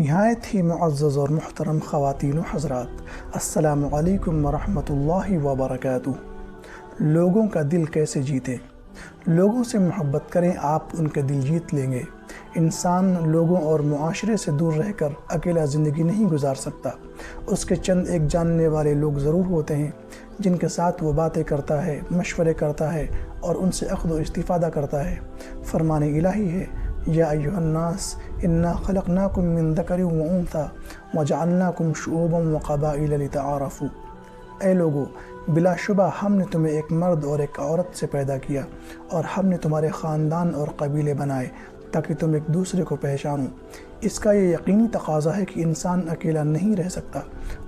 نہایت ہی معزز اور محترم خواتین و حضرات، السلام علیکم ورحمۃ اللہ وبرکاتہ۔ لوگوں کا دل کیسے جیتے؟ لوگوں سے محبت کریں، آپ ان کے دل جیت لیں گے۔ انسان لوگوں اور معاشرے سے دور رہ کر اکیلا زندگی نہیں گزار سکتا۔ اس کے چند ایک جاننے والے لوگ ضرور ہوتے ہیں جن کے ساتھ وہ باتیں کرتا ہے، مشورے کرتا ہے اور ان سے اخذ و استفادہ کرتا ہے۔ فرمان الہی ہے، یا ایھا الناس انا خلقناکم من ذکر و انثی وجعلناکم شعوبا وقبائل لتعارفوا۔ اے لوگو، بلا شبہ ہم نے تمہیں ایک مرد اور ایک عورت سے پیدا کیا، اور ہم نے تمہارے خاندان اور قبیلے بنائے تاکہ تم ایک دوسرے کو پہچانو۔ اس کا یہ یقینی تقاضا ہے کہ انسان اکیلا نہیں رہ سکتا،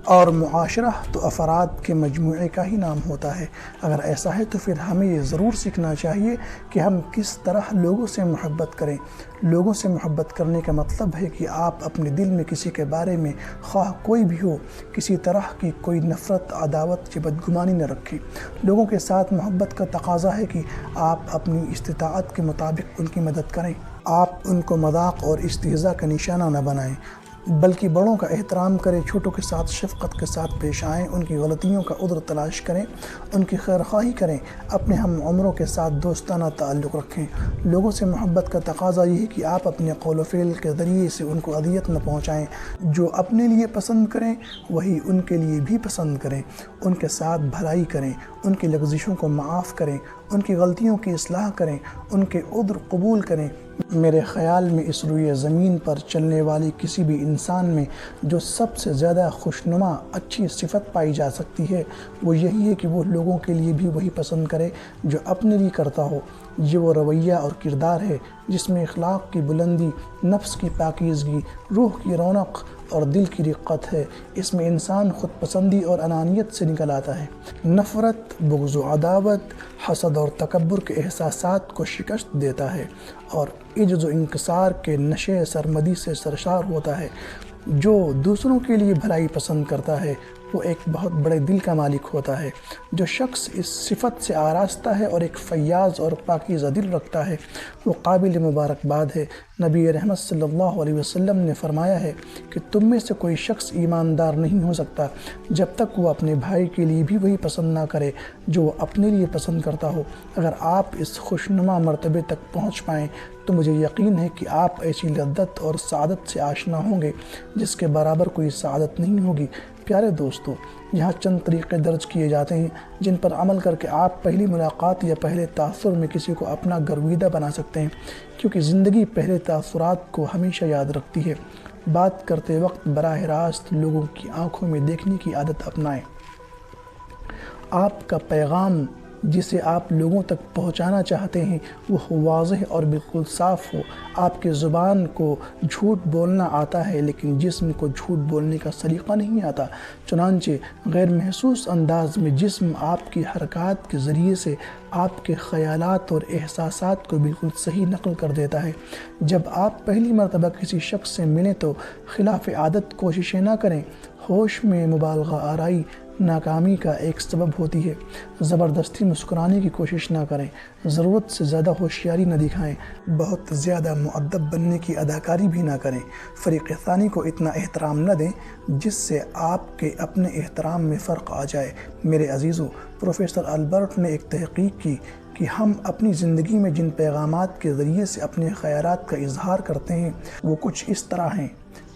اور معاشرہ تو افراد کے مجموعے کا ہی نام ہوتا ہے۔ اگر ایسا ہے تو پھر ہمیں یہ ضرور سیکھنا چاہیے کہ ہم کس طرح لوگوں سے محبت کریں۔ لوگوں سے محبت کرنے کا مطلب ہے کہ آپ اپنے دل میں کسی کے بارے میں، خواہ کوئی بھی ہو، کسی طرح کی کوئی نفرت، عداوت یا بدگمانی نہ رکھیں۔ لوگوں کے ساتھ محبت کا تقاضا ہے کہ آپ اپنی استطاعت کے مطابق ان کی مدد کریں۔ آپ ان کو مذاق اور استہزاء کا نشانہ نہ بنائیں، بلکہ بڑوں کا احترام کریں، چھوٹوں کے ساتھ شفقت کے ساتھ پیش آئیں، ان کی غلطیوں کا عذر تلاش کریں، ان کی خیرخواہی کریں، اپنے ہم عمروں کے ساتھ دوستانہ تعلق رکھیں۔ لوگوں سے محبت کا تقاضا یہ ہے کہ آپ اپنے قول و فعل کے ذریعے سے ان کو اذیت نہ پہنچائیں۔ جو اپنے لیے پسند کریں وہی ان کے لیے بھی پسند کریں، ان کے ساتھ بھلائی کریں، ان کی لغزشوں کو معاف کریں، ان کی غلطیوں کی اصلاح کریں، ان کے عذر قبول کریں۔ میرے خیال میں اس روئے زمین پر چلنے والی کسی بھی انسان میں جو سب سے زیادہ خوشنما اچھی صفت پائی جا سکتی ہے وہ یہی ہے کہ وہ لوگوں کے لیے بھی وہی پسند کرے جو اپنے لیے کرتا ہو۔ یہ وہ رویہ اور کردار ہے جس میں اخلاق کی بلندی، نفس کی پاکیزگی، روح کی رونق اور دل کی رقت ہے۔ اس میں انسان خود پسندی اور انانیت سے نکل آتا ہے۔ نفرت، بغض و عداوت، حسد اور تکبر کے احساسات کو شکست دیتا ہے اور عجز و انکسار کے نشے سرمدی سے سرشار ہوتا ہے۔ جو دوسروں کے لیے بھلائی پسند کرتا ہے وہ ایک بہت بڑے دل کا مالک ہوتا ہے۔ جو شخص اس صفت سے آراستہ ہے اور ایک فیاض اور پاکیزہ دل رکھتا ہے وہ قابل مبارکباد ہے۔ نبی رحمت صلی اللہ علیہ وسلم نے فرمایا ہے کہ تم میں سے کوئی شخص ایماندار نہیں ہو سکتا جب تک وہ اپنے بھائی کے لیے بھی وہی پسند نہ کرے جو وہ اپنے لیے پسند کرتا ہو۔ اگر آپ اس خوشنما مرتبے تک پہنچ پائیں تو مجھے یقین ہے کہ آپ ایسی لذت اور سعادت سے آشنا ہوں گے جس کے برابر کوئی سعادت نہیں ہوگی۔ پیارے دوستو، یہاں چند طریقے درج کیے جاتے ہیں جن پر عمل کر کے آپ پہلی ملاقات یا پہلے تاثر میں کسی کو اپنا گرویدہ بنا سکتے ہیں، کیونکہ زندگی پہلے تاثرات کو ہمیشہ یاد رکھتی ہے۔ بات کرتے وقت براہ راست لوگوں کی آنکھوں میں دیکھنے کی عادت اپنائیں۔ آپ کا پیغام جسے آپ لوگوں تک پہنچانا چاہتے ہیں وہ واضح اور بالکل صاف ہو۔ آپ کی زبان کو جھوٹ بولنا آتا ہے لیکن جسم کو جھوٹ بولنے کا سلیقہ نہیں آتا، چنانچہ غیر محسوس انداز میں جسم آپ کی حرکات کے ذریعے سے آپ کے خیالات اور احساسات کو بالکل صحیح نقل کر دیتا ہے۔ جب آپ پہلی مرتبہ کسی شخص سے ملیں تو خلاف عادت کوششیں نہ کریں۔ ہوش میں مبالغہ آرائی ناکامی کا ایک سبب ہوتی ہے۔ زبردستی مسکرانے کی کوشش نہ کریں، ضرورت سے زیادہ ہوشیاری نہ دکھائیں، بہت زیادہ مؤدب بننے کی اداکاری بھی نہ کریں، فریق ثانی کو اتنا احترام نہ دیں جس سے آپ کے اپنے احترام میں فرق آ جائے۔ میرے عزیزو، پروفیسر البرٹ نے ایک تحقیق کی کہ ہم اپنی زندگی میں جن پیغامات کے ذریعے سے اپنے خیالات کا اظہار کرتے ہیں وہ کچھ اس طرح ہیں: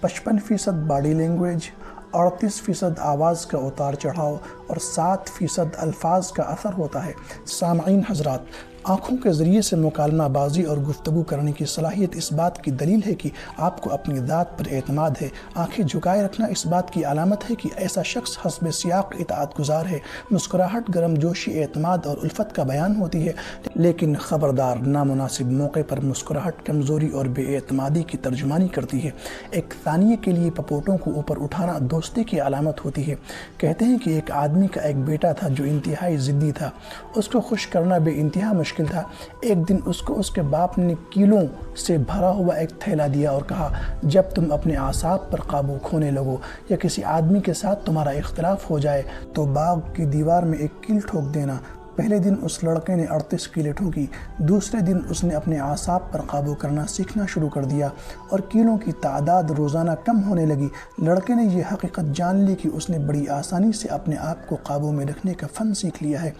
55% باڈی لینگویج، 38% آواز کا اتار چڑھاؤ اور 7% الفاظ کا اثر ہوتا ہے۔ سامعین حضرات، آنکھوں کے ذریعے سے مکالمہ بازی اور گفتگو کرنے کی صلاحیت اس بات کی دلیل ہے کہ آپ کو اپنی ذات پر اعتماد ہے۔ آنکھیں جھکائے رکھنا اس بات کی علامت ہے کہ ایسا شخص حسب سیاق اطاعت گزار ہے۔ مسکراہٹ گرم جوشی، اعتماد اور الفت کا بیان ہوتی ہے، لیکن خبردار، نامناسب موقع پر مسکراہٹ کمزوری اور بے اعتمادی کی ترجمانی کرتی ہے۔ ایک ثانیے کے لیے پپوٹوں کو اوپر اٹھانا دوستی کی علامت ہوتی ہے۔ کہتے ہیں کہ ایک آدمی کا ایک بیٹا تھا جو انتہائی ضدی تھا۔ اس کو خوش کرنا بے انتہا مشکل تھا۔ ایک دن اس کو اس کے باپ نے کیلوں سے بھرا ہوا ایک تھیلا دیا اور کہا، جب تم اپنے اعصاب پر قابو کھونے لگو یا کسی آدمی کے ساتھ تمہارا اختلاف ہو جائے تو باغ کی دیوار میں ایک کیل ٹھوک دینا، پہلے دن اس لڑکے نے 38 کیلیں ٹھوکی، دوسرے دن اس نے اپنے اعصاب پر قابو کرنا سیکھنا شروع کر دیا اور کیلوں کی تعداد روزانہ کم ہونے لگی۔ لڑکے نے یہ حقیقت جان لی کہ اس نے بڑی آسانی سے اپنے آپ کو قابو میں رکھنے کا فن سیکھ لیا ہے۔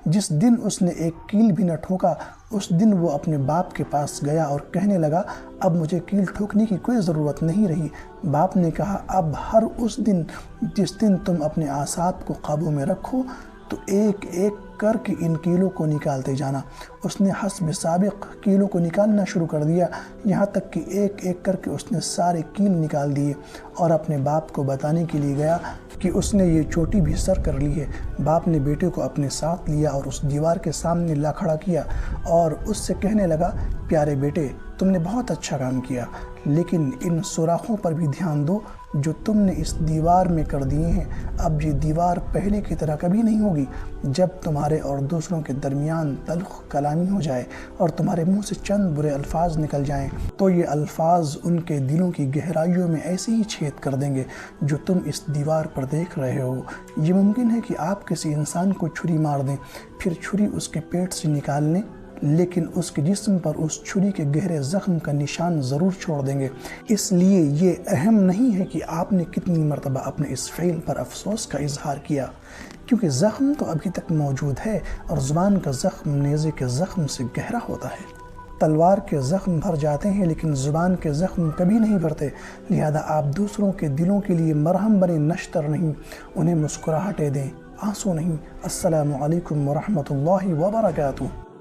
جس دن اس نے ایک کیل بھی نہ ٹھوکا، اس دن وہ اپنے باپ کے پاس گیا اور کہنے لگا، اب مجھے کیل ٹھوکنے کی کوئی ضرورت نہیں رہی۔ باپ نے کہا، اب ہر اس دن جس دن تم اپنے اعصاب کو قابو میں رکھو تو ایک ایک کر کے ان کیلوں کو نکالتے جانا۔ اس نے حسب سابق کیلوں کو نکالنا شروع کر دیا، یہاں تک کہ ایک ایک کر کے اس نے سارے کیل نکال دیے اور اپنے باپ کو بتانے کے لیے گیا کہ اس نے یہ چوٹی بھی سر کر لی ہے۔ باپ نے بیٹے کو اپنے ساتھ لیا اور اس دیوار کے سامنے لا کھڑا کیا اور اس سے کہنے لگا، پیارے بیٹے، تم نے بہت اچھا کام کیا، لیکن ان سوراخوں پر بھی دھیان دو جو تم نے اس دیوار میں کر دیے ہیں۔ اب یہ دیوار پہلے کی طرح کبھی نہیں ہوگی۔ جب تمہارے اور دوسروں کے درمیان تلخ کلامی ہو جائے اور تمہارے منہ سے چند برے الفاظ نکل جائیں تو یہ الفاظ ان کے دلوں کی گہرائیوں میں ایسے ہی چھید کر دیں گے جو تم اس دیوار پر دیکھ رہے ہو۔ یہ ممکن ہے کہ آپ کسی انسان کو چھری مار دیں، پھر چھری اس کے پیٹ سے نکال لیں، لیکن اس کے جسم پر اس چھری کے گہرے زخم کا نشان ضرور چھوڑ دیں گے۔ اس لیے یہ اہم نہیں ہے کہ آپ نے کتنی مرتبہ اپنے اس فعل پر افسوس کا اظہار کیا، کیونکہ زخم تو ابھی تک موجود ہے اور زبان کا زخم نیزے کے زخم سے گہرا ہوتا ہے۔ تلوار کے زخم بھر جاتے ہیں لیکن زبان کے زخم کبھی نہیں بھرتے، لہذا آپ دوسروں کے دلوں کے لیے مرہم بنے، نشتر نہیں، انہیں مسکراہٹیں دیں، آنسو نہیں۔ السلام علیکم ورحمۃ اللہ وبرکاتہ۔